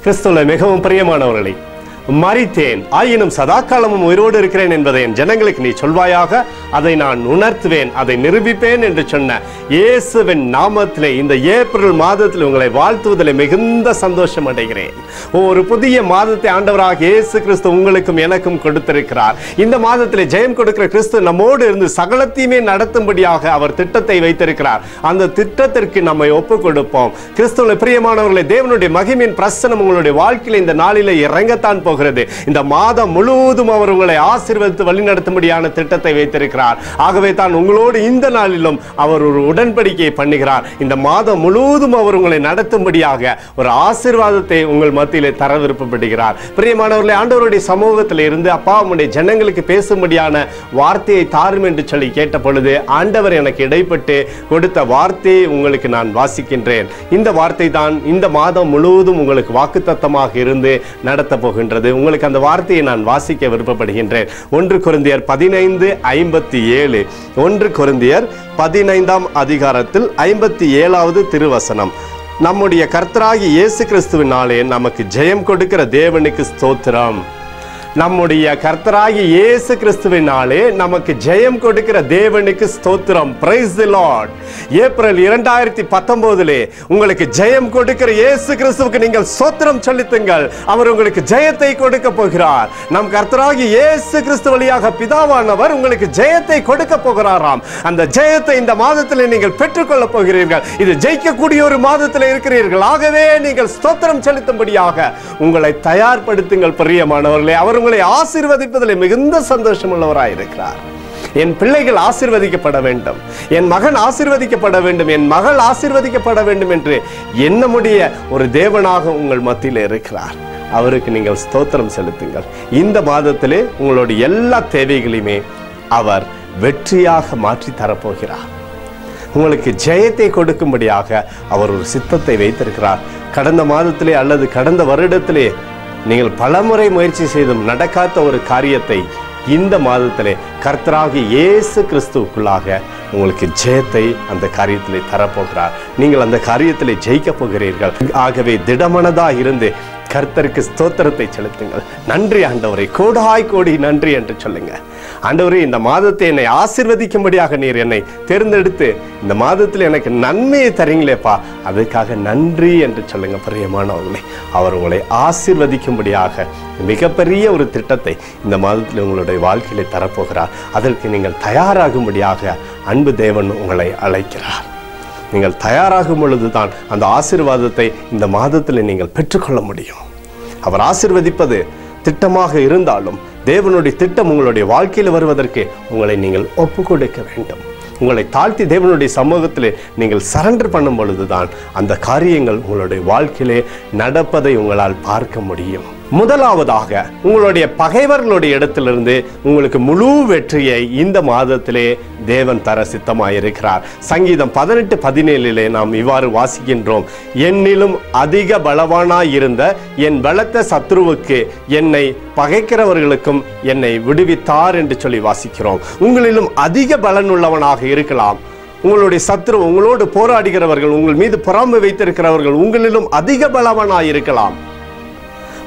கிறிஸ்துவில் மிகவும் பிரியமானவர்களே, மரித்தேன் ஆயினும் சதா காலமும் உயிரோடு இருக்கிறேன் என்பதை என் ஜனங்களுக்கு நீ சொல்வாயாக, அதை நான் உணர்த்துவேன், அதை நிரூபிப்பேன் என்று சொன்ன இயேசுவின் நாமத்திலே இந்த ஏப்ரல் மாதத்தில் உங்களை வாழ்த்துவதில் மிகுந்த சந்தோஷம் அடைகிறேன். ஒரு புதிய மாதத்தை ஆண்டவராக இயேசு கிறிஸ்து உங்களுக்கும் எனக்கும் கொடுத்திருக்கிறார். இந்த மாதத்திலே ஜெயம் கொடுக்கிற கிறிஸ்து நம்மோடு இருந்து சகலத்தையுமே நடத்தும்படியாக அவர் திட்டத்தை வைத்திருக்கிறார். அந்த திட்டத்திற்கு நம்மை ஒப்புக் கொடுப்போம். கிறிஸ்துவில் பிரியமானவர்களே, தேவனுடைய மகிமையின் பிரசன்னம் உங்களுடைய வாழ்க்கையில் இந்த நாளிலே இறங்கத்தான் போகிறது. இந்த மாதம் முழுவதும் அவர் உங்களை ஆசீர்வதித்து வழிநடத்தும்படியான திட்டத்தை வைத்திருக்கிறார். ஆகவே தான் உங்களோடு இந்த நாளிலும் அவர் ஒரு உடன்படிக்கையை பண்ணுகிறார். இந்த மாதம் முழுவதும் அவர் உங்களை நடத்தும்படியாக ஒரு ஆசீர்வாதத்தை உங்கள் மத்தியிலே தர விருப்பப்படுகிறார். பிரியமானவர்களே, ஆண்டவருடைய சமூகத்தில் இருந்து அப்பா உம்முடைய ஜனங்களுக்கு பேசும்படியான வார்த்தையை தாரும் என்று சொல்லி கேட்ட பொழுது ஆண்டவர் எனக்கு இடைப்பட்டு கொடுத்த வார்த்தையை உங்களுக்கு நான் வாசிக்கின்றேன். இந்த வார்த்தை தான் இந்த மாதம் முழுவதும் உங்களுக்கு வாக்குத்தத்தமாக இருந்து நடத்த போகின்றது. உங்களுக்கு அந்த வார்த்தையை நான் வாசிக்க விருப்பப்படுகின்றேன். 1 கொரிந்தியர் 15:57. 1 கொரிந்தியர் 15ஆம் அதிகாரத்தில் 57வது திருவசனம். நம்முடைய கர்த்தராகிய இயேசு கிறிஸ்துவினாலே நமக்கு ஜெயம் கொடுக்கிற தேவனுக்கு ஸ்தோத்திரம். நம்முடைய கர்த்தராகிய இயேசு கிறிஸ்துவினாலே நமக்கு ஜெயம் கொடுக்கிற தேவனுக்கு ஸ்தோத்திரம். Praise the Lord. ஏப்ரல் 2019 உங்களுக்கு ஜெயம் கொடுக்கிற இயேசு கிறிஸ்துவுக்கு நீங்கள் ஸ்தோத்திரம் செலுத்துங்கள். அவர் உங்களுக்கு ஜெயத்தை கொடுக்க போகிறார். நம் கர்த்தராகிய இயேசு கிறிஸ்து வழியாக பிதாவானவர் உங்களுக்கு ஜெயத்தை கொடுக்க போகிறாராம். அந்த ஜெயத்தை இந்த மாதத்தில் நீங்கள் பெற்றுக்கொள்ள போகிறீர்கள். இது ஜெயிக்கக்கூடிய ஒரு மாதத்தில் இருக்கிறீர்கள். ஆகவே நீங்கள் ஸ்தோத்திரம் செலுத்தும்படியாக உங்களை தயார்படுத்துங்கள். பிரியமானவர்களே, அவர் உங்களை ஆசீர்வதிப்பதில் மிகுந்த சந்தோஷம் உள்ளவராய் இருக்கிறார். என் பிள்ளைகள் ஆசீர்வதிக்கப்பட வேண்டும், என் மகன் ஆசீர்வதிக்கப்பட வேண்டும், என் மகள் ஆசீர்வதிக்கப்பட வேண்டும் என்று எண்ணமுடைய ஒரு தேவனாக உங்கள் மத்தியில் இருக்கிறார். அவருக்கு நீங்கள் ஸ்தோத்திரம் செலுத்துங்கள். இந்த மாதத்திலே உங்களுடைய எல்லா தேவைகளையுமே அவர் வெற்றியாக மாற்றி தரப்போகிறார். உங்களுக்கு ஜெயத்தை கொடுக்கும்படியாக அவர் ஒரு சித்தத்தை வைத்திருக்கிறார். கடந்த மாதத்திலே அல்லது கடந்த வருடத்திலே நீங்கள் பலமுறை முயற்சி செய்தும் நடக்காத ஒரு காரியத்தை இந்த மாதத்திலே கர்த்தராகிய இயேசு கிறிஸ்துவுக்குள்ளாக உங்களுக்கு ஜெயத்தை அந்த காரியத்திலே தரப்போகிறார். நீங்கள் அந்த காரியத்திலே ஜெயிக்க போகிறீர்கள். ஆகவே திடமனதாக இருந்து கர்த்தருக்கு ஸ்தோத்திரத்தை செலுத்துங்கள். நன்றி ஆண்டவரே, கோடாய் கோடி நன்றி என்று சொல்லுங்க. ஆண்டவரே, இந்த மாதத்தை என்னை ஆசீர்வதிக்கும்படியாக நீர் என்னை தேர்ந்தெடுத்து இந்த மாதத்தில் எனக்கு நன்மையை தரீங்களேப்பா, அதுக்காக நன்றி என்று சொல்லுங்க. பிரியமானவர்களே, அவர் உங்களை ஆசீர்வதிக்கும்படியாக மிகப்பெரிய ஒரு திட்டத்தை இந்த மாதத்தில் உங்களுடைய வாழ்க்கையிலே தரப்போகிறார். அதற்கு நீங்கள் தயாராகும்படியாக அன்பு தேவன் உங்களை அழைக்கிறார். நீங்கள் தயாராகும் பொழுதுதான் அந்த ஆசீர்வாதத்தை இந்த மாதத்தில் நீங்கள் பெற்றுக்கொள்ள முடியும். அவர் ஆசீர்வதிப்பது திட்டமாக இருந்தாலும் தேவனுடைய திட்டம் உங்களுடைய வாழ்க்கையில் வருவதற்கு உங்களை நீங்கள் ஒப்பு கொடுக்க வேண்டும். உங்களை தாழ்த்தி தேவனுடைய சமூகத்திலே நீங்கள் சரண்டர் பண்ணும் பொழுதுதான் அந்த காரியங்கள் உங்களுடைய வாழ்க்கையிலே நடப்பதை உங்களால் பார்க்க முடியும். முதலாவதாக உங்களுடைய பகைவர்களுடைய இடத்திலிருந்து உங்களுக்கு முழு வெற்றியை இந்த மாதத்திலே தேவன் தர சித்தமாயிருக்கிறார். சங்கீதம் 18:17 நாம் இவ்வாறு வாசிக்கின்றோம். என்னிலும் அதிக பலவானாயிருந்த என் பலத்த சத்ருவுக்கு என்னை பகைக்கிறவர்களுக்கும் என்னை விடுவித்தார் என்று சொல்லி வாசிக்கிறோம். உங்களிலும் அதிக பலன் உள்ளவனாக இருக்கலாம். உங்களுடைய சத்ரு, உங்களோடு போராடுகிறவர்கள், உங்கள் மீது பொறாமை வைத்திருக்கிறவர்கள் உங்களிலும் அதிக பலவானாயிருக்கலாம்.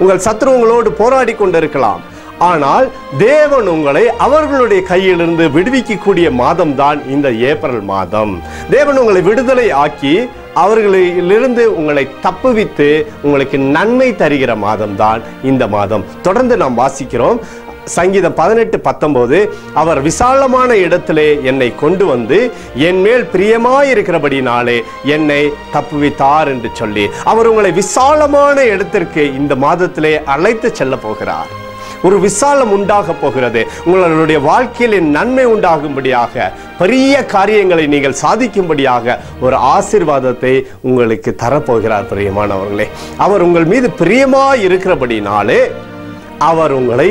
உங்கள் சத்ரு உங்களோடு போராடி கொண்டிருக்கலாம். ஆனால் தேவன் உங்களை அவர்களுடைய கையிலிருந்து விடுவிக்கக்கூடிய மாதம் தான் இந்த ஏப்ரல் மாதம். தேவன் உங்களை விடுதலை ஆக்கி அவர்களிலிருந்து உங்களை தப்புவித்து உங்களுக்கு நன்மை தருகிற மாதம் தான் இந்த மாதம். தொடர்ந்து நாம் வாசிக்கிறோம். சங்கீதம் 18:19 அவர் விசாலமான இடத்திலே என்னை கொண்டு வந்து என் மேல் பிரியமாயிருக்கிறபடினாலே என்னை தப்புவித்தார் என்று சொல்லி அவர் உங்களை விசாலமான இடத்திற்கு இந்த மாதத்திலே அழைத்து செல்ல போகிறார். ஒரு விசாலம் உண்டாக போகிறது. உங்களுடைய வாழ்க்கையில் நன்மை உண்டாகும்படியாக, பெரிய காரியங்களை நீங்கள் சாதிக்கும்படியாக ஒரு ஆசீர்வாதத்தை உங்களுக்கு தரப்போகிறார். பிரியமானவர்களே, அவர் உங்கள் மீது பிரியமாய் இருக்கிறபடினாலே அவர் உங்களை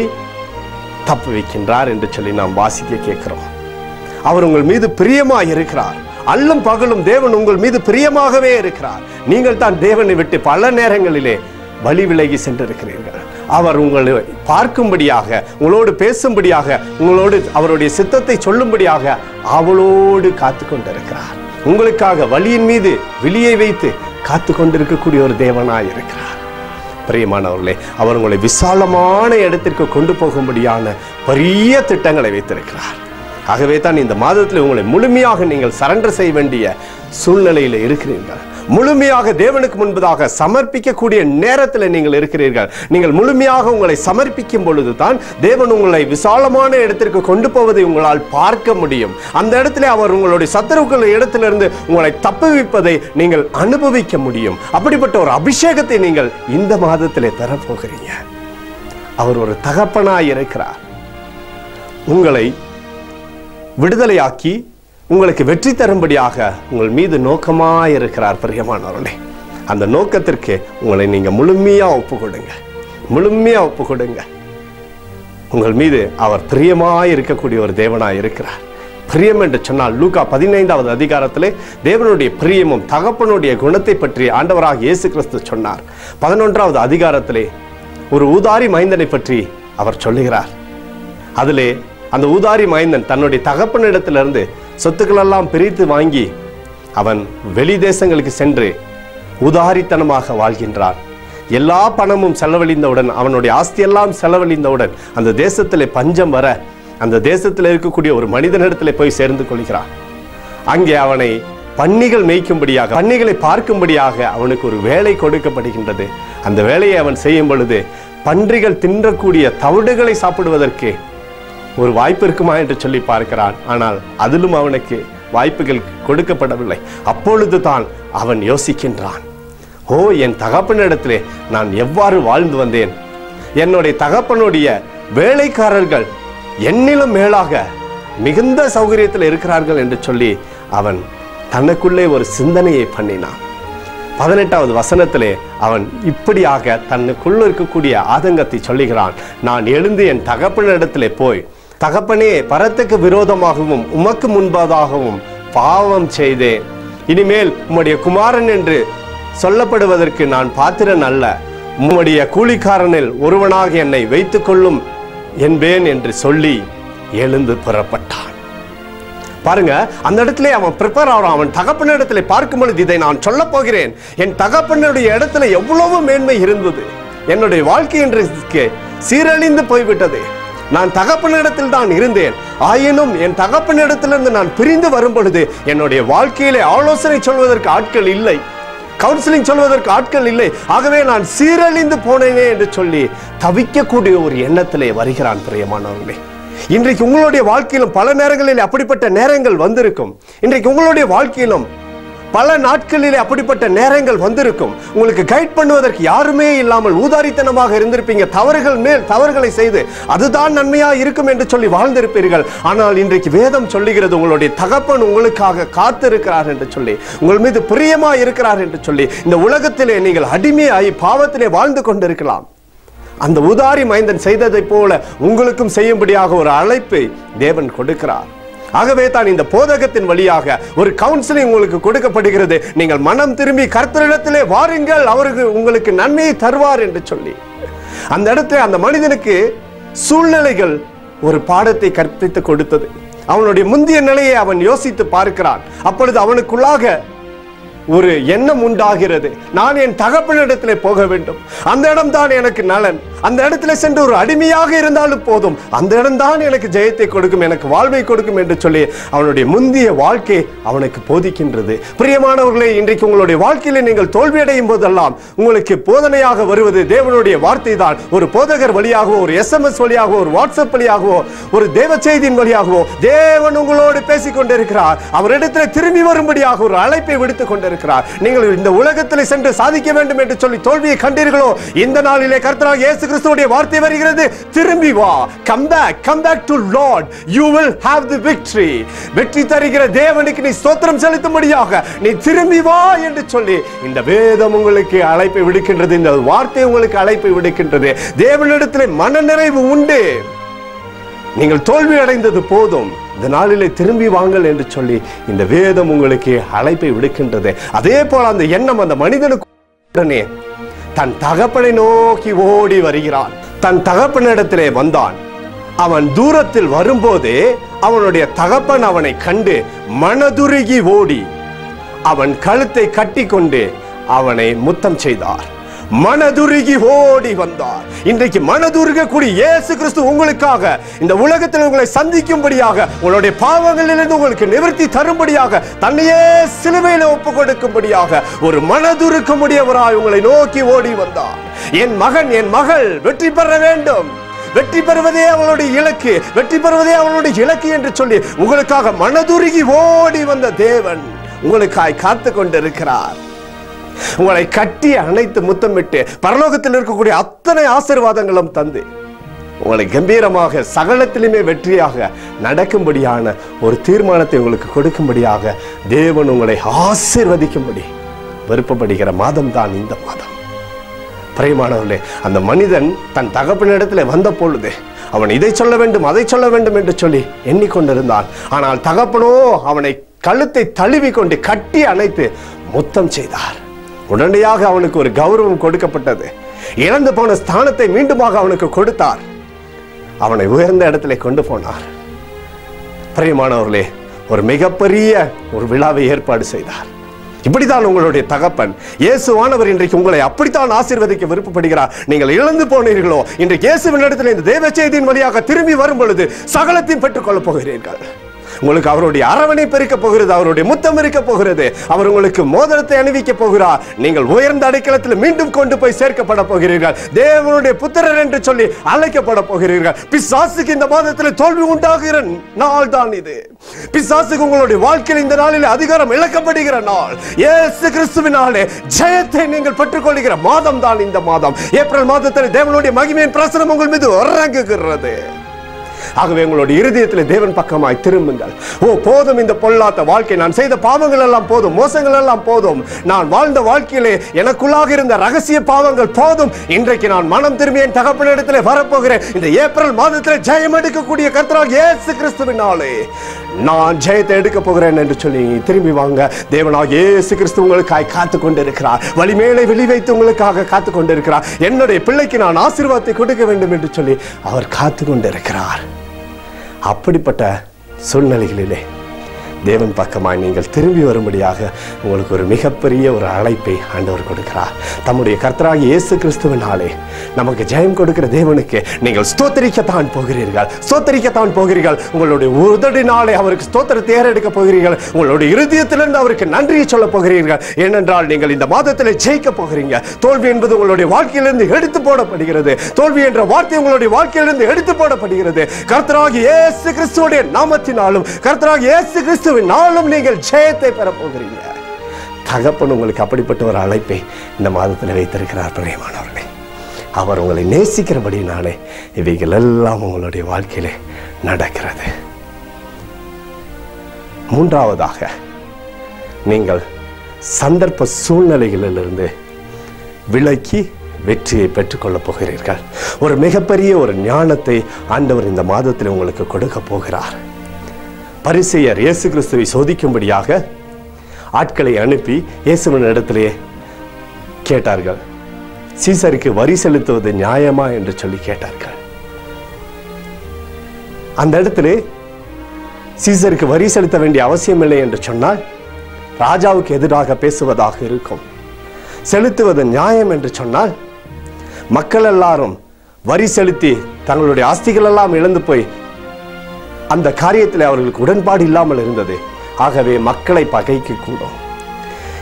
தப்பு வைக்கின்றார் என்று சொல்லி நாம் வாசிக்க கேட்கிறோம். அவர் உங்கள் மீது பிரியமாய் இருக்கிறார். அல்லும் பகலும் தேவன் உங்கள் மீது பிரியமாகவே இருக்கிறார். நீங்கள் தான் தேவனை விட்டு பல நேரங்களிலே வழி விலகி சென்றிருக்கிறீர்கள். அவர் உங்களை பார்க்கும்படியாக, உங்களோடு பேசும்படியாக, உங்களோடு அவருடைய சித்தத்தை சொல்லும்படியாக அவளோடு காத்து கொண்டிருக்கிறார். உங்களுக்காக வழியின் மீது விழியை வைத்து காத்து கொண்டிருக்கக்கூடிய ஒரு தேவனாய் இருக்கிறார். பிரியமானவர்களே, அவர் உங்களை விசாலமான இடத்திற்கு கொண்டு போகும்படியான பெரிய திட்டங்களை வைத்திருக்கிறார். ஆகவே தான் இந்த மாதத்தில் உங்களை முழுமையாக நீங்கள் சரண்டர் செய்ய வேண்டிய சூழ்நிலையில் இருக்கிறீர்கள். முழுமையாக தேவனுக்கு முன்பதாக சமர்ப்பிக்கக்கூடிய நேரத்தில் நீங்கள் இருக்கிறீர்கள். நீங்கள் முழுமையாக உங்களை சமர்ப்பிக்கும் பொழுது தான் தேவன் உங்களை விசாலமான இடத்திற்கு கொண்டு போவதை உங்களால் பார்க்க முடியும். அந்த இடத்துல அவர் உங்களுடைய சத்துருக்கள் இடத்திலிருந்து உங்களை தப்புவிப்பதை நீங்கள் அனுபவிக்க முடியும். அப்படிப்பட்ட ஒரு அபிஷேகத்தை நீங்கள் இந்த மாதத்திலே பெறப்போகிறீங்க. அவர் ஒரு தகப்பனாய் இருக்கிறார். உங்களை விடுதலையாக்கி உங்களுக்கு வெற்றி தரும்படியாக உங்கள் மீது நோக்கமாக இருக்கிறார். பிரியமானவர்களே, அந்த நோக்கத்திற்கு உங்களை நீங்க முழுமையா ஒப்பு கொடுங்க. முழுமையா ஒப்பு கொடுங்க. உங்கள் மீது அவர் பிரியமாய் இருக்கக்கூடிய ஒரு தேவனாய் இருக்கிறார். பிரியம் என்று சொன்னால் லூக்கா 15வது அதிகாரத்திலே தேவனுடைய பிரியமும் தகப்பனுடைய குணத்தை பற்றி ஆண்டவராக இயேசு கிறிஸ்து சொன்னார். 11வது அதிகாரத்திலே ஒரு ஊதாரி மைந்தனை பற்றி அவர் சொல்லுகிறார். அதிலே அந்த ஊதாரி மைந்தன் தன்னுடைய தகப்பனிடத்திலிருந்து சொத்துக்கள் எல்லாம் பிரித்து வாங்கி அவன் வெளி தேசங்களுக்கு சென்று உதாரித்தனமாக வாழ்கின்றான். எல்லா பணமும் செலவழிந்தவுடன், அவனுடைய ஆஸ்தியெல்லாம் செலவழிந்தவுடன் அந்த தேசத்திலே பஞ்சம் வர அந்த தேசத்தில் இருக்கக்கூடிய ஒரு மனிதனிடத்திலே போய் சேர்ந்து கொள்கிறான். அங்கே அவனை பன்னிகள் மேய்க்கும்படியாக, பன்னிகளை பார்க்கும்படியாக அவனுக்கு ஒரு வேலை கொடுக்கப்படுகின்றது. அந்த வேலையை அவன் செய்யும் பொழுது பன்றிகள் தின்றக்கூடிய தவிடுகளை சாப்பிடுவதற்கு ஒரு வாய்ப்பு இருக்குமா என்று சொல்லி பார்க்கிறான். ஆனால் அதிலும் அவனுக்கு வாய்ப்புகள் கொடுக்கப்படவில்லை. அப்பொழுது தான் அவன் யோசிக்கின்றான், ஓ, என் தகப்பனிடத்திலே நான் எவ்வாறு வாழ்ந்து வந்தேன், என்னுடைய தகப்பனுடைய வேலைக்காரர்கள் என்னிலும் மேலாக மிகுந்த சௌகரியத்தில் இருக்கிறார்கள் என்று சொல்லி அவன் தனக்குள்ளே ஒரு சிந்தனையை பண்ணினான். 18வது வசனத்திலே அவன் இப்படியாக தன்னுக்குள்ள இருக்கக்கூடிய ஆதங்கத்தை சொல்லுகிறான். நான் எழுந்து என் தகப்பனிடத்திலே போய், தகப்பனே, பரத்துக்கு விரோதமாகவும் உமக்கு முன்பதாகவும் பாவம் செய்தேன். இனிமேல் உம்முடைய குமாரன் என்று சொல்லப்படுவதற்கு நான் பாத்திரன் அல்ல. உம்முடைய கூலிக்காரனில் ஒருவனாக என்னை வைத்துக் கொள்ளும் என்பேன் என்று சொல்லி எழுந்து புறப்பட்டான். பாருங்க, அந்த இடத்துல அவன் ப்ரிப்பேர் ஆகிறான். அவன் தகப்பனிடத்துல பார்க்கும் பொழுது இதை நான் சொல்ல போகிறேன். என் தகப்பனுடைய இடத்துல எவ்வளவு மேன்மை இருந்தது, என்னுடைய வாழ்க்கை இன்றைக்கு சீரழிந்து போய்விட்டது. நான் தகப்பனிடத்தில் தான் இருந்தேன், ஆயினும் என் தகப்பனிடத்திலிருந்து நான் பிரிந்து வரும் பொழுது என்னுடைய வாழ்க்கையிலே ஆலோசனை சொல்வதற்கு ஆட்கள் இல்லை, கவுன்சிலிங் சொல்வதற்கு ஆட்கள் இல்லை. ஆகவே நான் சீரழிந்து போனேனே என்று சொல்லி தவிக்கக்கூடிய ஒரு எண்ணத்திலே வருகிறான். பிரியமானவர்களே, இன்றைக்கு உங்களுடைய வாழ்க்கையிலும் பல நேரங்களில் அப்படிப்பட்ட நேரங்கள் வந்திருக்கும். இன்றைக்கு உங்களுடைய வாழ்க்கையிலும் பல நாட்களிலே அப்படிப்பட்ட நேரங்கள் வந்திருக்கும். உங்களுக்கு கைட் பண்ணுவதற்கு யாருமே இல்லாமல் ஊதாரித்தனமாக இருந்திருப்பீங்க. தவறுகள் மேல் தவறுகளை செய்து அதுதான் நன்மையா இருக்கும் என்று சொல்லி வாழ்ந்திருப்பீர்கள். ஆனால் இன்றைக்கு வேதம் சொல்லுகிறது, உங்களுடைய தகப்பன் உங்களுக்காக காத்திருக்கிறார் என்று சொல்லி, உங்கள் மீது பிரியமா இருக்கிறார் என்று சொல்லி. இந்த உலகத்திலே நீங்கள் அடிமையாகி பாவத்திலே வாழ்ந்து கொண்டிருக்கலாம். அந்த உதாரி மைந்தன் செய்ததை போல உங்களுக்கும் செய்யும்படியாக ஒரு அழைப்பை தேவன் கொடுக்கிறார். ஆகவே தான் இந்த போதகத்தின் வழியாக ஒரு கவுன்சிலிங் உங்களுக்கு கொடுக்கப்படுகிறது. நீங்கள் மனம் திரும்பி கர்த்தரிடத்திலே வாருங்கள், அவருக்கு உங்களுக்கு நன்மையை தருவார் என்று சொல்லி. அந்த இடத்துல அந்த மனிதனுக்கு சூழ்நிலைகள் ஒரு பாடத்தை கற்பித்து கொடுத்தது. அவனுடைய முந்தைய நிலையை அவன் யோசித்து பார்க்கிறான். அப்பொழுது அவனுக்குள்ளாக ஒரு எண்ணம் உண்டாகிறது, நான் என் தகப்பனிடத்திலே போக வேண்டும், அந்த இடம் தான் எனக்கு நலன், அந்த இடத்துல சென்று ஒரு அடிமையாக இருந்தாலும் போதும், அந்த இடம் தான் எனக்கு ஜெயத்தை கொடுக்கும், எனக்கு வாழ்வை கொடுக்கும் என்று சொல்லி அவனுடைய முந்தைய வாழ்க்கை அவனுக்கு போதிக்கின்றது. பிரியமானவர்களே, இன்றைக்கு உங்களுடைய வாழ்க்கையில நீங்கள் தோல்வியடையும் போதெல்லாம் உங்களுக்கு போதனையாக வருவது தேவனுடைய வார்த்தை தான். ஒரு போதகர் வழியாகவோ, ஒரு SMS வழியாகவோ, ஒரு வாட்ஸ்அப் வழியாகவோ, ஒரு தேவ செய்தியின் வழியாகவோ தேவன் உங்களோடு பேசிக் கொண்டிருக்கிறார். அவரிடத்தில் திரும்பி வரும்படியாக ஒரு அழைப்பை விடுத்துக் கொண்டிருக்கிறார். நீங்கள் இந்த உலகத்தில் சென்று சாதிக்க வேண்டும் என்று சொல்லி தோல்வியை கண்டீர்களோ, இந்த நாளிலே கர்த்தராகிய இயேசு கிறிஸ்துவுடைய வார்த்தை வருகிறது, திரும்பி வா. Come back to Lord, you will have the victory. வெற்றி தருகிற தேவனுக்கு நீ ஸ்தோத்திரம் செலுத்தும்படியாக நீ திரும்பி வா என்று சொல்லி இந்த வேதம் உங்களுக்கு அழைப்பை விடுக்கின்றது. இந்த வார்த்தை உங்களுக்கு அழைப்பை விடுக்கின்றது. தேவனிடத்திலே மனநிறைவு உண்டு. நீங்கள் தோல்வி அடைந்தது போதும், இந்த நாளிலே திரும்பி வாங்கள் என்று சொல்லி இந்த வேதம் உங்களுக்கு அழைப்பை விடுக்கின்றது. அதே போல அந்த எண்ணம் அந்த மனிதனுக்கு உடனே தன் தகப்பனை நோக்கி ஓடி வருகிறான். தன் தகப்பனிடத்திலே வந்தான். அவன் தூரத்தில் வரும்போது அவனுடைய தகப்பன் அவனை கண்டு மனதுருகி ஓடி அவன் கழுத்தை கட்டி கொண்டு அவனை முத்தம் செய்தார். மனதுருகி ஓடி வந்தார். இன்றைக்கு மனதுருகக்கூடிய இயேசு கிறிஸ்து உங்களுக்காக இந்த உலகத்தில் உங்களை சந்திக்கும்படியாக, உங்களுடைய பாவங்களிலிருந்து உங்களுக்கு நிவர்த்தி தரும்படியாக, தன்னையே சிலுவையில் ஒப்பு கொடுக்கும்படியாக ஒரு மனதுருக்கமுடையவராய் உங்களை நோக்கி ஓடி வந்தார். என் மகன், என் மகள் வெற்றி பெற வேண்டும், வெற்றி பெறுவதே அவளுடைய இலக்கு, வெற்றி பெறுவதே அவளுடைய இலக்கு என்று சொல்லி உங்களுக்காக மனதுருகி ஓடி வந்த தேவன் உங்களுக்காய் காத்து கொண்டிருக்கிறார். உங்களை கட்டி அணைத்து முத்தமிட்டு பரலோகத்தில் இருக்கக்கூடிய அத்தனை ஆசீர்வாதங்களும் தந்து உங்களை கம்பீரமாக சகலத்திலுமே வெற்றியாக நடக்கும்படியான ஒரு தீர்மானத்தை உங்களுக்கு கொடுக்கும்படியாக தேவன் உங்களை ஆசீர்வதிக்கும்படி விருப்பப்படுகிற மாதம் தான் இந்த மாதம். பிரியமானவர்களே, அந்த மனிதன் தன் தகப்பனிடத்தில் வந்த பொழுது அவன் இதை சொல்ல வேண்டும், அதை சொல்ல வேண்டும் என்று சொல்லி எண்ணிக்கொண்டிருந்தான். ஆனால் தகப்பனோ அவனை கழுத்தை தழுவி கொண்டு கட்டி அணைத்து முத்தம் செய்தார். உடனடியாக அவனுக்கு ஒரு கௌரவம் கொடுக்கப்பட்டது. இழந்து போன ஸ்தானத்தை மீண்டுமாக அவனுக்கு கொடுத்தார். அவனை உயர்ந்த இடத்துல கொண்டு போனார். பிரியமானவர்களே, ஒரு மிகப்பெரிய ஒரு விழாவை ஏற்பாடு செய்தார். இப்படித்தான் உங்களுடைய தகப்பன் இயேசுவானவர் இன்றைக்கு உங்களை அப்படித்தான் ஆசீர்வதிக்க விருப்பப்படுகிறார். நீங்கள் இழந்து போனீர்களோ, இன்றைக்கு இயேசுவின் இடத்தில் இந்த தேவ செய்தியின் வழியாக திரும்பி வரும் பொழுது சகலத்தையும் பெற்றுக் கொள்ளப் போகிறீர்கள். உங்களுக்கு அவருடைய அரவணைப்பு இருக்க போகிறது, அவருடைய முத்தம் இருக்க போகிறது, அவர் உங்களுக்கு மோதிரத்தை அணிவிக்க போகிறார். நீங்கள் உயர்ந்த அடைக்கலத்தில் மீண்டும் கொண்டு போய் சேர்க்கப்பட போகிறீர்கள். தேவனுடைய புத்திரர் என்று சொல்லி அழைக்கப்பட போகிறீர்கள். பிசாசுக்கு இந்த மாதத்தில் தோல்வி உண்டாகிற நாள் தான் இது. பிசாசுக்கு உங்களுடைய வாழ்க்கையில் இந்த நாளில் அதிகாரம் இழக்கப்படுகிற நாள். இயேசு கிறிஸ்துவினாலே ஜெயத்தை நீங்கள் பெற்றுக்கொள்கிற மாதம் தான் இந்த மாதம். ஏப்ரல் மாதத்தில் தேவனுடைய மகிமையின் பிரசனம் உங்கள் மீது இறங்குகிறது. ஆகவே உங்களுடைய இருதயத்தில் தேவன் பக்கமாய் திரும்புங்கள். ஓ, போதும் இந்த பொல்லாத வாழ்க்கை, நான் செய்த பாவங்கள் எல்லாம் போதும், மோசங்கள் எல்லாம் போதும், நான் வாழ்ந்த வாழ்க்கையிலே எனக்குள்ளாக இருந்த ரகசிய பாவங்கள் போதும், இன்றைக்கு நான் மனம் திரும்பி என் தகப்பனிடத்திலே வரப்போகிறேன். இந்த ஏப்ரல் மாதத்தில் ஜெயம் எடுக்கக்கூடிய கர்த்தராகிய இயேசு கிறிஸ்துவினாலே நான் ஜெயத்தை எடுக்க போகிறேன் என்று சொல்லி திரும்பி வாங்க. தேவனாகிய இயேசு கிறிஸ்து உங்களுக்காய் காத்து கொண்டிருக்கிறார். வழிமேலே வெளி வைத்து உங்களுக்காக காத்து கொண்டிருக்கிறார். என்னுடைய பிள்ளைக்கு நான் ஆசீர்வாதத்தை கொடுக்க வேண்டும் என்று சொல்லி அவர் காத்து கொண்டிருக்கிறார். அப்படிப்பட்ட சூழ்நிலைகளிலே தேவன் பக்கமாய் நீங்கள் திரும்பி வரும்படியாக உங்களுக்கு ஒரு மிகப்பெரிய ஒரு அழைப்பை ஆண்டவர் கொடுக்கிறார். தம்முடைய கர்த்தராகிய இயேசு கிறிஸ்துவினாலே நமக்கு ஜெயம் கொடுக்கிற தேவனுக்கு நீங்கள் ஸ்தோத்திரிக்கத்தான் போகிறீர்கள், ஸ்தோத்திரிக்கத்தான் போகிறீர்கள். உங்களுடைய உதடினாலே அவருக்கு ஸ்தோத்திரத்தை ஏறெடுக்க போகிறீர்கள். உங்களுடைய இருதயத்திலிருந்து அவருக்கு நன்றியை சொல்ல போகிறீர்கள். ஏனென்றால் நீங்கள் இந்த மாதத்தில் ஜெயிக்க போகிறீங்க. தோல்வி என்பது உங்களுடைய வாழ்க்கையிலிருந்து எடுத்து போடப்படுகிறது. தோல்வி என்ற வார்த்தை உங்களுடைய வாழ்க்கையிலிருந்து எடுத்து போடப்படுகிறது. கர்த்தராகிய இயேசு கிறிஸ்துவுடைய நாமத்தினாலும் கர்த்தராகிய இயேசு கிறிஸ்துவின் நாளும் நீங்கள் ஜெயத்தை பெற போகிறீங்க. தகப்பன் உங்களுக்கு அப்படிப்பட்ட ஒரு அழைப்பை இந்த மாதத்தில் வைத்திருக்கிறார். பிரியமானவர்களே, அவர் உங்களை நேசிக்கிறபடினாலே இவைகள் எல்லாம் உங்களுடைய வாழ்க்கையிலே நடக்கிறது. மூன்றாவதாக, நீங்கள் சந்தர்ப்ப சூழ்நிலைகளிலிருந்து விலக்கி வெற்றியை பெற்றுக்கொள்ளப் போகிறீர்கள். ஒரு மிகப்பெரிய ஒரு ஞானத்தை ஆண்டவர் இந்த மாதத்தில் உங்களுக்கு கொடுக்க போகிறார். பரிசேயர் இயேசு கிறிஸ்துவை சோதிக்கும்படியாக ஆட்களை அனுப்பி இயேசுவின் இடத்திலே கேட்டார்கள். சீசருக்கு வரி செலுத்துவது நியாயமா என்று சொல்லி கேட்டார்கள். அந்த இடத்திலே சீசருக்கு வரி செலுத்த வேண்டிய அவசியம் இல்லை என்று சொன்னால் ராஜாவுக்கு எதிராக பேசுவதாக இருக்கும். செலுத்துவது நியாயம் என்று சொன்னால் மக்கள் எல்லாரும் வரி செலுத்தி தங்களுடைய ஆஸ்திகள் எல்லாம் இழந்து போய் அந்த காரியத்தில் அவர்களுக்கு உடன்பாடு இல்லாமல் இருந்தது. ஆகவே மக்களை பகைக்க கூடும்.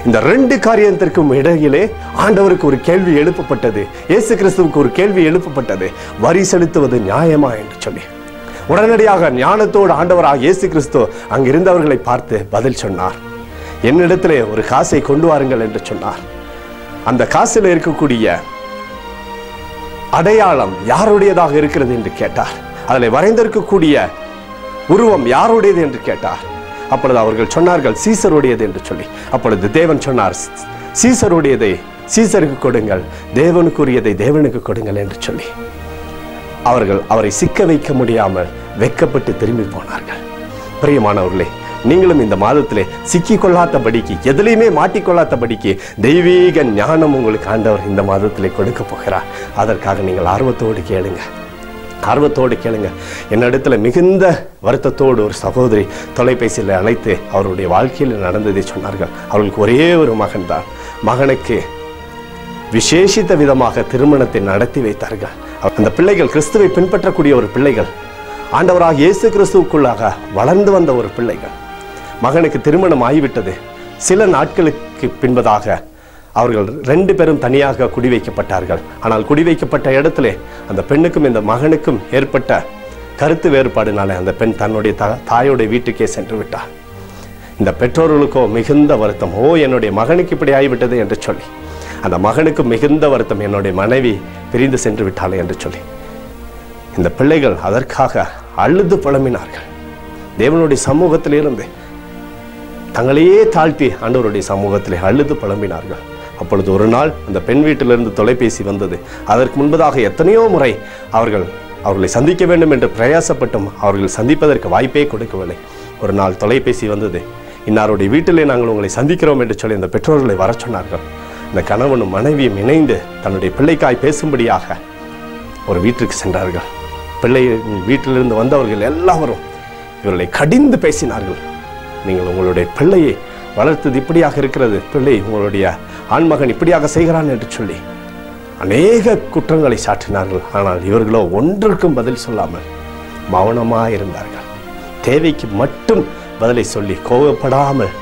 இந்த ரெண்டு காரியத்திற்கும் இடையிலே ஆண்டவருக்கு ஒரு கேள்வி எழுப்பப்பட்டது, இயேசு கிறிஸ்துவுக்கு ஒரு கேள்வி எழுப்பப்பட்டது, வரி செலுத்துவது நியாயமா என்று சொல்லி. உடனடியாக ஞானத்தோடு ஆண்டவராக இயேசு கிறிஸ்து அங்கிருந்தவர்களை பார்த்து பதில் சொன்னார். என்னிடத்திலே ஒரு காசை கொண்டு வாருங்கள் என்று சொன்னார். அந்த காசில் இருக்கக்கூடிய அடையாளம் யாருடையதாக இருக்கிறது என்று கேட்டார். அதில் வரைந்திருக்கக்கூடிய உருவம் யாருடையது என்று கேட்டார். அப்பொழுது அவர்கள் சொன்னார்கள் சீசருடையது என்று சொல்லி. அப்பொழுது தேவன் சொன்னார், சீசருடையதை சீசருக்கு கொடுங்கள், தேவனுக்குரியதை தேவனுக்கு கொடுங்கள் என்று சொல்லி அவர்கள் அவரை சிக்க வைக்க முடியாமல் வெட்கப்பட்டு திரும்பி போனார்கள். பிரியமானவர்களே, நீங்களும் இந்த மாதத்திலே சிக்கி கொள்ளாதபடிக்கு, எதிலையுமே மாட்டிக்கொள்ளாதபடிக்கு தெய்வீக ஞானம் உங்களுக்கு ஆண்டவர் இந்த மாதத்திலே கொடுக்க போகிறார். அதற்காக நீங்கள் ஆர்வத்தோடு கேளுங்க, ஆர்வத்தோடு கேளுங்க. என்னிடத்துல மிகுந்த வருத்தத்தோடு ஒரு சகோதரி தொலைபேசியில் அழைத்து அவருடைய வாழ்க்கையில் நடந்ததை சொன்னார்கள். அவர்களுக்கு ஒரே ஒரு மகன் தான். மகனுக்கு விசேஷித்த விதமாக திருமணத்தை நடத்தி வைத்தார்கள். அந்த பிள்ளைகள் கிறிஸ்துவை பின்பற்றக்கூடிய ஒரு பிள்ளைகள், ஆண்டவராக இயேசு கிறிஸ்துவுக்குள்ளாக வளர்ந்து வந்த ஒரு பிள்ளைகள். மகனுக்கு திருமணம் ஆகிவிட்டது. சில நாட்களுக்கு பின்பதாக அவர்கள் 2 பேரும் தனியாக குடி வைக்கப்பட்டார்கள். ஆனால் குடி வைக்கப்பட்ட இடத்துல அந்த பெண்ணுக்கும் இந்த மகனுக்கும் ஏற்பட்ட கருத்து வேறுபாடுனால அந்த பெண் தன்னுடைய தாயோடைய வீட்டுக்கே சென்று விட்டார். இந்த பெற்றோர்களுக்கோ மிகுந்த வருத்தம். என்னுடைய மகனுக்கு இப்படி ஆகிவிட்டது என்று சொல்லி, அந்த மகனுக்கு மிகுந்த வருத்தம், என்னுடைய மனைவி பிரிந்து சென்று விட்டாளே என்று சொல்லி இந்த பிள்ளைகள் அதற்காக அழுது புலம்பினார்கள். தேவனுடைய சமூகத்திலிருந்து தங்களையே தாழ்த்தி ஆண்டவருடைய சமூகத்திலே அழுது புலம்பினார்கள். அப்பொழுது ஒரு நாள் அந்த பெண் வீட்டிலிருந்து தொலைபேசி வந்தது. அதற்கு முன்பதாக எத்தனையோ முறை அவர்களை சந்திக்க வேண்டும் என்று பிரயாசப்பட்டும் அவர்கள் சந்திப்பதற்கு வாய்ப்பே கொடுக்கவில்லை. ஒரு நாள் தொலைபேசி வந்தது. இன்னாருடைய வீட்டிலே நாங்கள் உங்களை சந்திக்கிறோம் என்று சொல்லி அந்த பெற்றோர்களை வர சொன்னார்கள். இந்த கணவனும் மனைவியும் இணைந்து தன்னுடைய பிள்ளைக்காய் பேசும்படியாக ஒரு வீட்டிற்கு சென்றார்கள். பிள்ளை வீட்டிலிருந்து வந்தவர்கள் எல்லாரும் இவர்களை கடிந்து பேசினார்கள். நீங்கள் உங்களுடைய பிள்ளையை வளர்த்தது இப்படியாக இருக்கிறது, பிள்ளை உங்களுடைய ஆண்மகன் இப்படியாக செய்கிறான் என்று சொல்லி அநேக குற்றங்களை சாட்டினார்கள். ஆனால் இவர்களோ ஒன்றுக்கும் பதில் சொல்லாமல் மௌனமாக இருந்தார்கள். தேவைக்கு மட்டும் பதிலை சொல்லி கோபப்படாமல்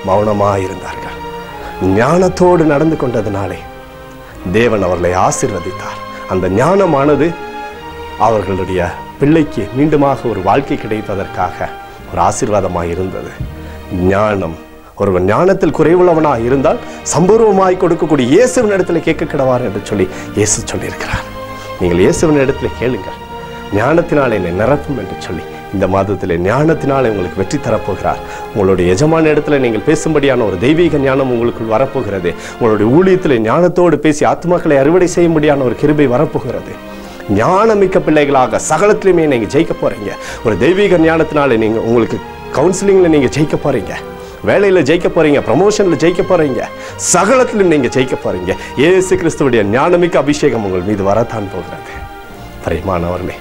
மௌனமாக இருந்தார்கள். ஞானத்தோடு நடந்து கொண்டதினாலே தேவன் அவர்களை ஆசீர்வதித்தார். அந்த ஞானமானது அவர்களுடைய பிள்ளைக்கு மீண்டுமாக ஒரு வாழ்க்கை கிடைப்பதற்காக ஒரு ஆசீர்வாதமாக இருந்தது. ஞானம், ஒருவன் ஞானத்தில் குறைவுள்ளவனாக இருந்தால் சம்பூர்வமாய் கொடுக்கக்கூடிய இயேசுவின் இடத்துல கேட்க கிடவார் என்று சொல்லி இயேசு சொல்லியிருக்கிறார். நீங்கள் இயேசுவின் இடத்துல கேளுங்கள், ஞானத்தினாலே என்னை நிரப்பும் என்று சொல்லி இந்த மாதத்தில் ஞானத்தினாலே உங்களுக்கு வெற்றி தரப்போகிறார். உங்களுடைய எஜமான இடத்துல நீங்கள் பேசும்படியான ஒரு தெய்வீக ஞானம் உங்களுக்குள் வரப்போகிறது. உங்களுடைய ஊழியத்தில் ஞானத்தோடு பேசி ஆத்மாக்களை அறுவடை செய்யும்படியான ஒரு கிருபை வரப்போகிறது. ஞானமிக்க பிள்ளைகளாக சகலத்திலுமே நீங்க ஜெயிக்க போறீங்க. ஒரு தெய்வீக ஞானத்தினால நீங்க உங்களுக்கு கவுன்சிலிங்ல நீங்க ஜெயிக்க போறீங்க, வேலையில ஜெயிக்க போறீங்க, ப்ரமோஷன்ல ஜெயிக்க போறீங்க, சகலத்திலும் நீங்க ஜெயிக்க போறீங்க. இயேசு கிறிஸ்துவுடைய ஞானமிக்க அபிஷேகம் உங்கள் மீது வரத்தான் போகிறது. பிரியமானவர்களே,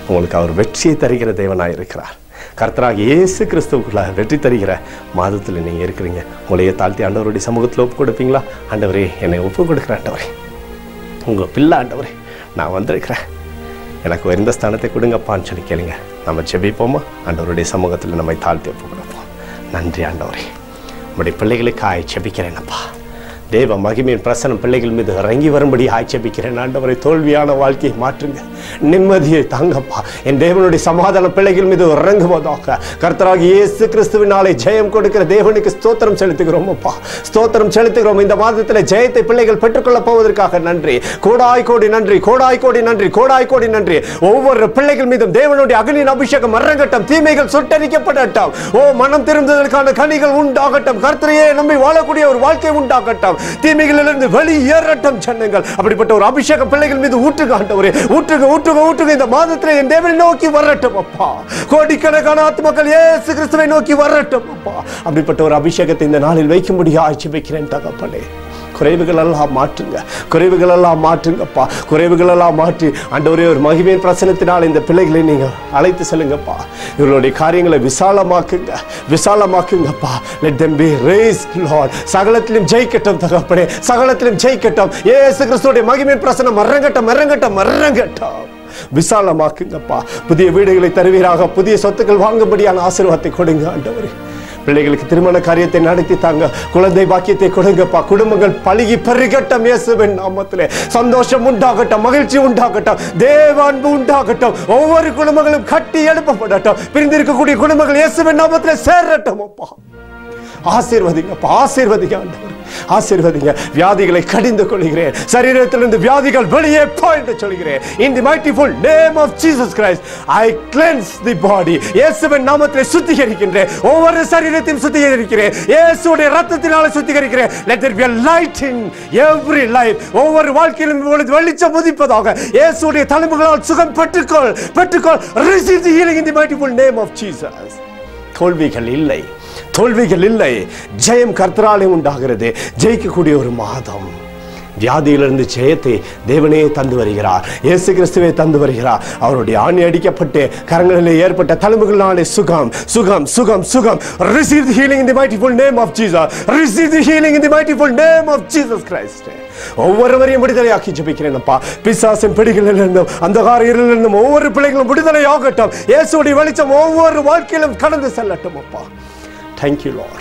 உங்களுக்கு அவர் வெற்றியை தருகிற தேவனாய் இருக்கிறார். கர்த்தராக இயேசு கிறிஸ்துவுக்குள்ள வெற்றி தருகிற மாதத்தில் நீங்க இருக்கிறீங்க. உங்களையே தாழ்த்தி ஆண்டவருடைய சமூகத்தில் ஒப்பு கொடுப்பீங்களா? ஆண்டவரே, என்னை ஒப்பு கொடுக்குற ஆண்டவரே, உங்க பிள்ளை ஆண்டவரே, நான் வந்திருக்கிறேன், எனக்கு உயர்ந்த ஸ்தானத்தை கொடுங்கப்பான்னு சொல்லி கேளுங்க. நம்ம ஜெபிப்போமா? ஆண்டவருடைய சமூகத்தில் நம்மை தாழ்த்தி ஒப்பு கொடுப்போம். நன்றி ஆண்டவரே, உங்களுடைய பிள்ளைகளுக்கு ஜெபிக்கிறேனப்பா. தேவ மகிமையின் பிரசனம் பிள்ளைகள் மீது இறங்கி வரும்படி ஆட்சேபிக்கிறேன். ஆண்டவரை, தோல்வியான வாழ்க்கையை மாற்றுங்க, நிம்மதியை தாங்கப்பா. என் தேவனுடைய சமாதானம் பிள்ளைகள் மீது இறங்குவதாக கர்த்தராகிய இயேசு கிறிஸ்துவினாலே ஜெயம் கொடுக்கிற தேவனுக்கு ஸ்தோத்திரம் செலுத்துகிறோம் அப்பா, ஸ்தோத்திரம் செலுத்துகிறோம். இந்த மாதத்தில் ஜெயத்தை பிள்ளைகள் பெற்றுக்கொள்ள போவதற்காக நன்றி. கோடாய் கோடி நன்றி, கோடாய் கோடி நன்றி, கோடாய் கோடி நன்றி. ஒவ்வொரு பிள்ளைகள் மீதும் தேவனுடைய அக்னியின் அபிஷேகம் இறங்கட்டும், தீமைகள் சுட்டரிக்கப்படட்டும். மனம் திரும்புவதற்கான கனிகள் உண்டாகட்டும். கர்த்தரையே நம்பி வாழக்கூடிய ஒரு வாழ்க்கை உண்டாகட்டும். தீமைகளிலிருந்து வெளியேறட்டும் ஜனங்கள். அப்படிப்பட்ட ஒரு அபிஷேகம் பிள்ளைகள் மீது ஊற்றுங்க ஆண்டவரே, ஊற்றுங்க ஊற்றுங்க ஊற்றுங்க. இந்த மாதத்தில் என் தேவனை நோக்கி வரட்டும் அப்பா. கோடிக்கணக்கான ஆத்மாக்கள் இயேசு கிறிஸ்துவை நோக்கி வரட்டும் அப்பா. அப்படிப்பட்ட ஒரு அபிஷேகத்தை இந்த நாளில் வைக்கும்படியா ஆட்சேபிக்கிறேன் தகப்பனே. குறைவுகள் எல்லாம் மாற்றுங்க, குறைவுகள் எல்லாம் மாற்றுங்கப்பா, குறைவுகள் எல்லாம் மாற்றி ஆண்டவரே ஒரு மகிமையின் பிரசனத்தினால் இந்த பிள்ளைகளை நீங்க அழைத்து செல்லுங்கப்பா. இவர்களுடைய காரியங்களை விசாலமாக்குங்க, விசாலமாக்குங்கப்பா. Let them be raised, Lord. சகலத்திலும் ஜெயிக்கட்டும் தகப்பனே, சகலத்திலும் ஜெயிக்கட்டும். இயேசு கிறிஸ்துவுடைய மகிமையின் பிரசனம் இறங்கட்டும், இறங்கட்டும், இறங்கட்டும். விசாலமாக்குங்கப்பா. புதிய வீடுகளை தருவீராக, புதிய சொத்துக்கள் வாங்கும்படியான ஆசீர்வாதத்தை கொடுங்க ஆண்டவரே. பிள்ளைகளுக்கு திருமண காரியத்தை நடத்தி தாங்க, குழந்தை பாக்கியத்தை கொடுங்கப்பா. குடும்பங்கள் பழுகி பெருகட்டும் இயேசுவின் நாமத்திலே. சந்தோஷம் உண்டாகட்டும், மகிழ்ச்சி உண்டாகட்டும், தேவ அன்பு உண்டாகட்டும். ஒவ்வொரு குடும்பங்களும் கட்டி எழுப்பப்படட்டும். பிரிந்திருக்கக்கூடிய குடும்பங்கள் இயேசுவின் நாமத்திலே சேரட்டும் அப்பா. ஆசீர்வதிங்கப்பா, ஆசீர்வதிங்க ஆண்டவர், ஆசீர்வதிங்க. வியாதிகளை கடிந்து கொள்கிறேன், சரீரத்திலிருந்து வியாதிகள் வெளியே போ என்று சொல்கிறேன். In the mightyful name of Jesus Christ, I cleanse the body. இயேசுவின் நாமத்திலே சுத்திகரிக்கிறேன், ஒவ்வொரு சரீரத்தையும் சுத்திகரிக்கிறேன், இயேசுவுடைய இரத்தத்தினால சுத்திகரிக்கிறேன். Let there be a light in every life. ஒவ்வொரு வாழ்க்கையிலும் வெளிச்சம் உதிப்பதாக. இயேசுவுடைய தழும்புகளால் சுகம் பெற்றுக்கொள், பெற்றுக்கொள். Receive the healing in the mightyful name of Jesus. தோல்விகள் இல்லை, தோல்விகள் இல்லை, ஜெயம் கர்த்தராலே உண்டாகிறது. ஜெயிக்கக்கூடிய ஒரு மாதம், வியாதியிலிருந்து ஜெயத்தை தேவனே தந்து வருகிறார். இயேசு கிறிஸ்துவே தந்து வருகிறார். அவருடைய ஆணி அடிக்கப்பட்டு கரங்களில் ஏற்பட்ட தழும்புகளினாலே சுகம் சுகம் சுகம் சுகம். Receive the healing in the mightyful name of Jesus. Receive the healing in the mightyful name of Jesus Christ. ஒவ்வொருவரையும் விடுதலையாக்கி ஜெபிக்கிறேன் அப்பா. பிசாசின் பிடிகளிலிருந்தும் அந்தகார இருளிலிருந்தும் ஒவ்வொரு பிள்ளைகளும் விடுதலையாகட்டும். இயேசுவுடைய வெளிச்சம் ஒவ்வொரு வாழ்க்கையிலும் கடந்து செல்லட்டும் அப்பா. Thank you Lord.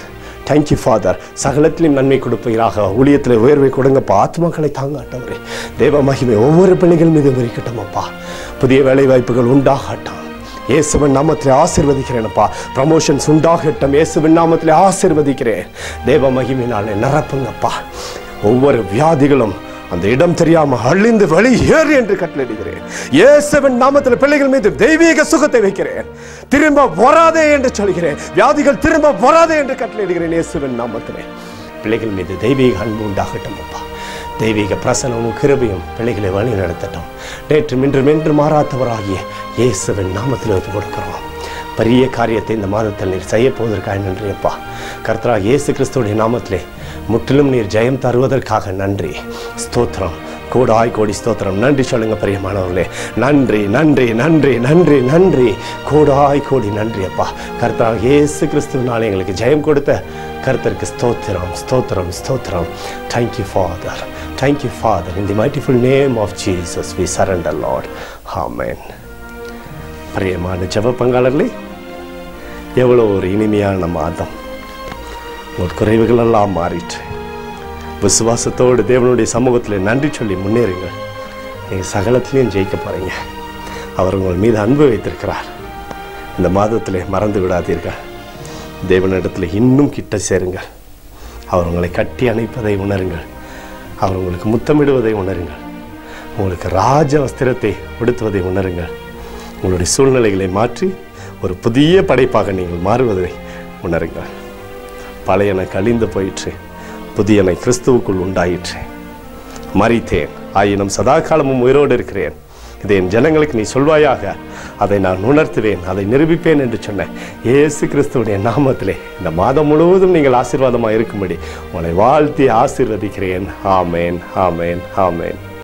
Thank you Father. சகலத்திலும் நன்மை கொடுப்பீராக. ஊழியத்தில் உயர்வை கொடுங்கப்பா. ஆத்மாக்களை தாங்காட்டவரே. தேவ மகிமை ஒவ்வொரு பிள்ளைகள் மீது விரிக்கட்டும் அப்பா. புதிய வேலை வாய்ப்புகள் உண்டாகட்டும். இயேசுவின் நாமத்திலே ஆசீர்வதிக்கிறேன்ப்பா. ப்ரமோஷன்ஸ் உண்டாகட்டும். இயேசுவின் நாமத்திலே ஆசீர்வதிக்கிறேன். தேவ மகிமையினாலே நிரப்புங்கப்பா. ஒவ்வொரு வியாதிகளும் அந்த இடம் தெரியாம அழிந்து வெளியேறு என்று கட்டளையிடுகிறேன். இயேசுவின் நாமத்தில் பிள்ளைகள் மீது தெய்வீக சுகத்தை வைக்கிறேன். திரும்ப வராதே என்று சொல்கிறேன். வியாதிகள் திரும்ப வராதே என்று கட்டளையிடுகிறேன். இயேசுவின் நாமத்திலே பிள்ளைகள் மீது தெய்வீக அன்பு உண்டாகட்டும் அப்பா. தெய்வீக பிரசனமும் கிருபையும் பிள்ளைகளை வழி நடத்தட்டும். நேற்றும் இன்றும் என்று மாறாதவராகிய இயேசுவின் நாமத்தில் ஒப்பு கொடுக்கிறோம். பெரிய காரியத்தை இந்த மாதத்தில் நீர் செய்ய போவதற்காக நன்றி அப்பா. கர்த்தராகிய இயேசு கிறிஸ்துவின் நாமத்திலே முற்றிலும் நீர் ஜெயம் தருவதற்காக நன்றி. ஸ்தோத்திரம். கோடாய் கோடி ஸ்தோத்திரம். நன்றி சொல்லுங்க பிரியமானவர்களே. நன்றி நன்றி நன்றி நன்றி நன்றி. கோடாய் கோடி நன்றி அப்பா. கர்த்தராகிய இயேசு கிறிஸ்துவினால் எங்களுக்கு ஜெயம் கொடுத்த கர்த்தருக்கு ஸ்தோத்திரம் ஸ்தோத்திரம் ஸ்தோத்திரம். Thank you Father. Thank you Father. In the mightyful name of Jesus we surrender Lord. Amen. பிரியமான ஜெப பங்காளர்களே, எவ்வளோ ஒரு இனிமையான மாதம். உங்கள் குறைவுகள் எல்லாம் மாறிற்று. விசுவாசத்தோடு தேவனுடைய சமூகத்தில் நன்றி சொல்லி முன்னேறுங்கள். நீங்கள் சகலத்திலையும் ஜெயிக்க போகிறீங்க. அவர் உங்கள் மீது அன்பு வைத்திருக்கிறார். இந்த மாதத்தில் மறந்து விடாதீர்கள். தேவனிடத்தில் இன்னும் கிட்ட சேருங்கள். அவர் உங்களை கட்டி அணைப்பதை உணருங்கள். அவர் உங்களுக்கு முத்தமிடுவதை உணருங்கள். உங்களுக்கு ராஜ வஸ்திரத்தை உடுத்துவதை உணருங்கள். உங்களுடைய சூழ்நிலைகளை மாற்றி ஒரு புதிய படைப்பாக நீங்கள் மாறுவதை உணருங்கள். பழையன கழிந்து போயிற்று, புதியனை கிறிஸ்துவுக்குள் உண்டாயிற்று. மரித்தேன், ஆயினும் சதா காலமும் உயிரோடு இருக்கிறேன். இதை என் ஜனங்களுக்கு நீ சொல்வாயாக. அதை நான் உணர்த்துவேன், அதை நிரூபிப்பேன் என்று சொன்ன இயேசு கிறிஸ்துவுடைய நாமத்திலே இந்த மாதம் முழுவதும் நீங்கள் ஆசீர்வாதமாக இருக்கும்படி உங்களை வாழ்த்தி ஆசீர்வதிக்கிறேன். ஆமேன் ஆமேன் ஆமேன்.